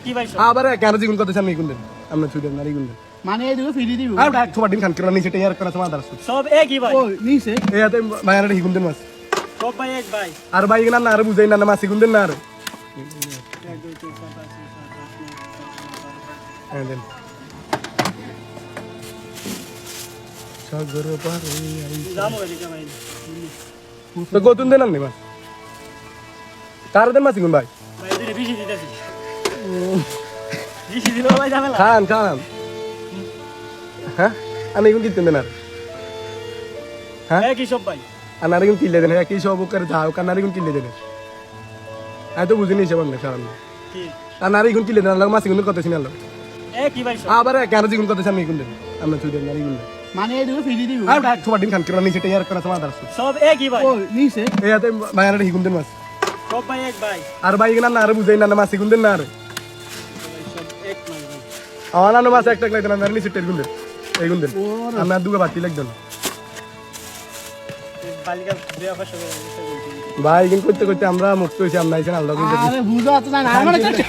কি ভাই আবার কেন জিগুন কথা সামনে গুন দেন আমরা ছুটে না গুন দেন মানে এই দুটো ফ্রি দিব আর ডাক তোমার ডিম খান করে নিচে টেয়ার করে তোমার দাঁড়াস সব কি ভাই ও নিছে এই হাতে মায়ারে হিগুন দেন মাছ সব ভাই এক ভাই আর ভাই না না আর বুঝাই না মাছ হিগুন দেন না আর 1 2 3 4 5 6 7 8 9 10 দেন সাগর পারে জামো এদিকে ভাই তো কতন দেন না মাছ কার দেন মাছ হিগুন ভাই ভাই এদিকে বেশি দিতেছি বেশি দিলো ভাই ঝামেলা খান খান হ্যাঁ আমি হিগুন কিনতেন দেন আর হ্যাঁ কি সব ভাই আনারে গুন কিলে দেন একই সব করে যাও কানারে গুন কিলে দেন আই তো বুঝিনি সে বন্ধ কারণ কি আনারে গুন কিলে দেন আল্লাহ মাছ গুন কথা শুনালো কি ভাই সব আবার কেন জিগুন কথা সামনে গুন দেন আমরা ছুটে না গুন দেন মানে এই দুটো ফ্রি দিব আর ডাক তোমার ডিম খান করে নিচে টেয়ার করে তোমার দাঁড়াস সব কি ভাই ও নিছে এই হাতে মায়ারে হিগুন দেন মাছ সব ভাই এক ভাই আর ভাই না না আর বুঝাই না মাছ গুন দেন না আর সব এক ভাই আমার না মাছ একটা লাগবে না নিচে টের গুন দেন এই গুন দেন আমরা দুটো বাতি লাগবেন বালিকা দেয়া ভাষা ভাই কিন্তু করতে করতে আমরা মুক্ত হয়েছি আমরা এসে আল্লাহ আরে বুঝা তো না আমার কিন্তু